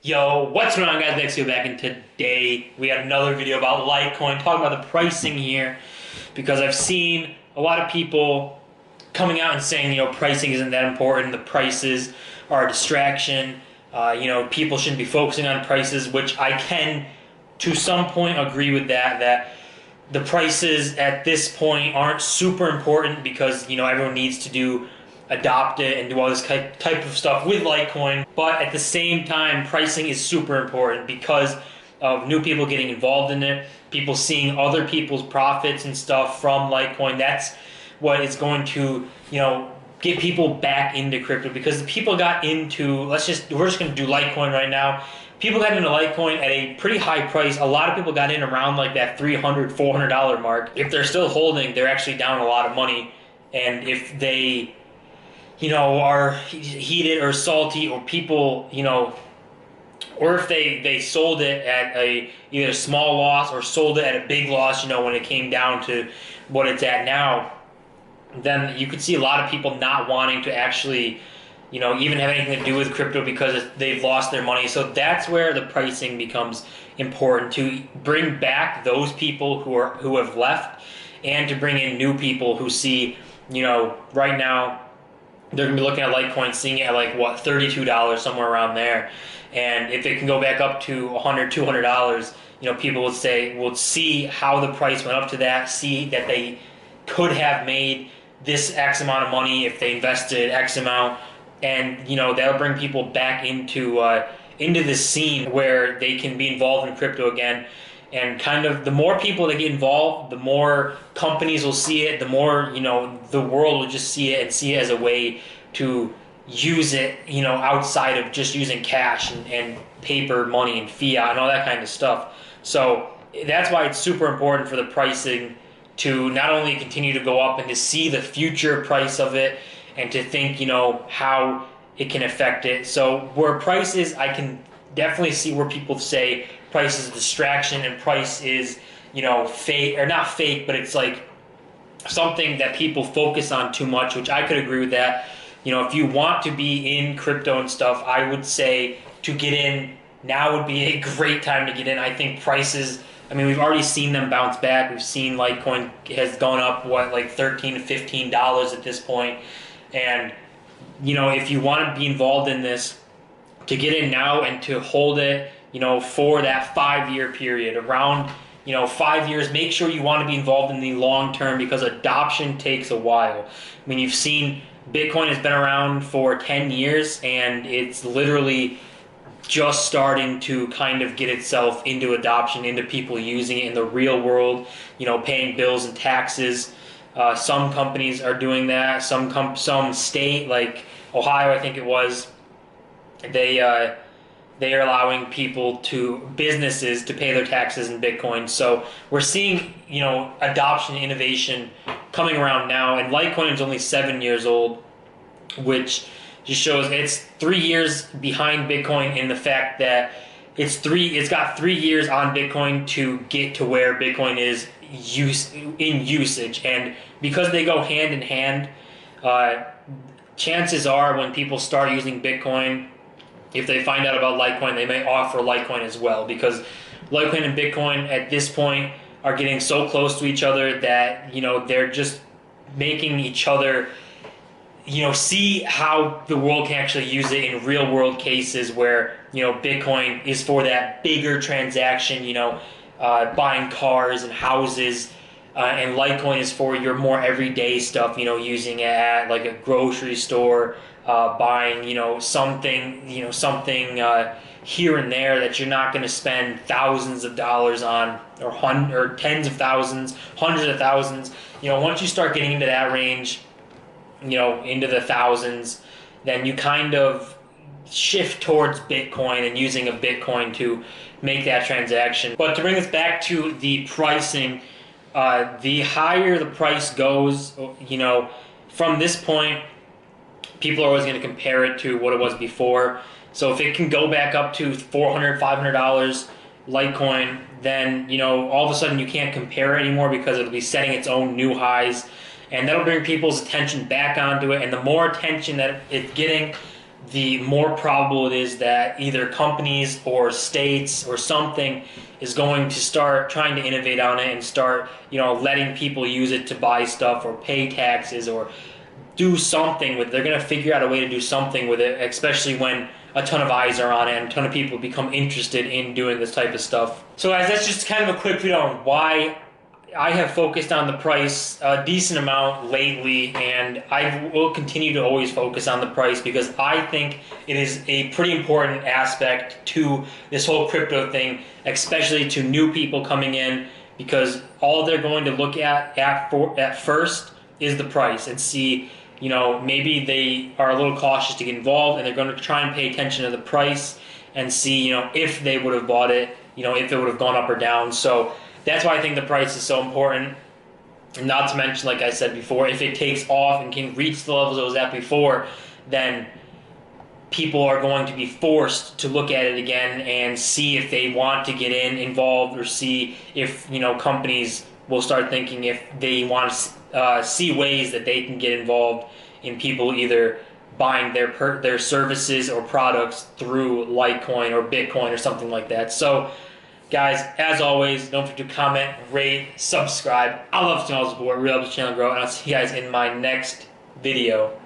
Yo, what's going on, guys? Bexio back, and today we have another video about Litecoin, talking about the pricing here, because I've seen a lot of people coming out and saying, pricing isn't that important, the prices are a distraction, people shouldn't be focusing on prices, which I can, to some point, agree with that the prices at this point aren't super important because, everyone needs to adopt it and do all this type of stuff with Litecoin. But at the same time, pricing is super important because of new people getting involved in it, people seeing other people's profits and stuff from Litecoin. That's what is going to, get people back into crypto, because the people got into, we're just going to do Litecoin right now. People got into Litecoin at a pretty high price. A lot of people got in around like that $300, $400 mark. If they're still holding, they're actually down a lot of money. And if they are heated or salty, or people, or if they sold it at either a small loss or sold it at a big loss, when it came down to what it's at now, then you could see a lot of people not wanting to actually, even have anything to do with crypto because they've lost their money. So that's where the pricing becomes important, to bring back those people who have left, and to bring in new people who see, right now, they're going to be looking at Litecoin, seeing it at like, what, $32, somewhere around there. And if it can go back up to $100, $200, people will see how the price went up to that, see that they could have made this X amount of money if they invested X amount. And, that'll bring people back into the scene where they can be involved in crypto again. And kind of the more people that get involved, the more companies will see it, the more, the world will just see it and see it as a way to use it, outside of just using cash and paper money and fiat and all that kind of stuff. So that's why it's super important for the pricing to not only continue to go up and to see the future price of it and to think, how it can affect it. So where price is, I can definitely see where people say price is a distraction and price is, fake, or not fake, but it's like something that people focus on too much, which I could agree with that. If you want to be in crypto and stuff, I would say to get in, now would be a great time to get in. I think prices, we've already seen them bounce back. We've seen Litecoin has gone up, like $13 to $15 at this point. And, if you want to be involved in this, to get in now and to hold it, for that 5-year period, around, 5 years, make sure you want to be involved in the long term, because adoption takes a while. You've seen Bitcoin has been around for 10 years, and it's literally just starting to kind of get itself into adoption, into people using it in the real world, paying bills and taxes. Some companies are doing that. Some state, like Ohio, I think it was, they are allowing businesses to pay their taxes in Bitcoin. So we're seeing, adoption, innovation coming around now. And Litecoin is only 7 years old, which just shows it's 3 years behind Bitcoin in the fact that it's got 3 years on Bitcoin to get to where Bitcoin is in usage. And because they go hand in hand, chances are when people start using Bitcoin, if they find out about Litecoin, they may offer Litecoin as well, because Litecoin and Bitcoin at this point are getting so close to each other that, they're just making each other, see how the world can actually use it in real world cases where, Bitcoin is for that bigger transaction, buying cars and houses, and Litecoin is for your more everyday stuff, using it at like a grocery store, buying, something here and there that you're not going to spend thousands of dollars on, or tens of thousands, hundreds of thousands. Once you start getting into that range, into the thousands, then you kind of shift towards Bitcoin and using a Bitcoin to make that transaction. But to bring this back to the pricing, the higher the price goes, from this point, people are always going to compare it to what it was before. So if it can go back up to $400, $500 Litecoin, then, all of a sudden you can't compare it anymore because it'll be setting its own new highs. And that'll bring people's attention back onto it. And the more attention that it's getting, the more probable it is that either companies or states or something is going to start trying to innovate on it and start, letting people use it to buy stuff or pay taxes or do something with it. They're going to figure out a way to do something with it, especially when a ton of eyes are on it and a ton of people become interested in doing this type of stuff. So guys, that's just kind of a quick video on why I have focused on the price a decent amount lately, and I will continue to always focus on the price because I think it is a pretty important aspect to this whole crypto thing, especially to new people coming in, because all they're going to look at first is the price and see, maybe they are a little cautious to get involved, and they're going to try and pay attention to the price and see, if they would have bought it, if it would have gone up or down. So that's why I think the price is so important. Not to mention, like I said before, if it takes off and can reach the levels it was at before, then people are going to be forced to look at it again and see if they want to get involved, or see if, companies will start thinking if they want to see ways that they can get involved in people either buying their services or products through Litecoin or Bitcoin or something like that. So guys, as always, don't forget to comment, rate, subscribe. I love channel support. Really helps the channel grow. And I'll see you guys in my next video.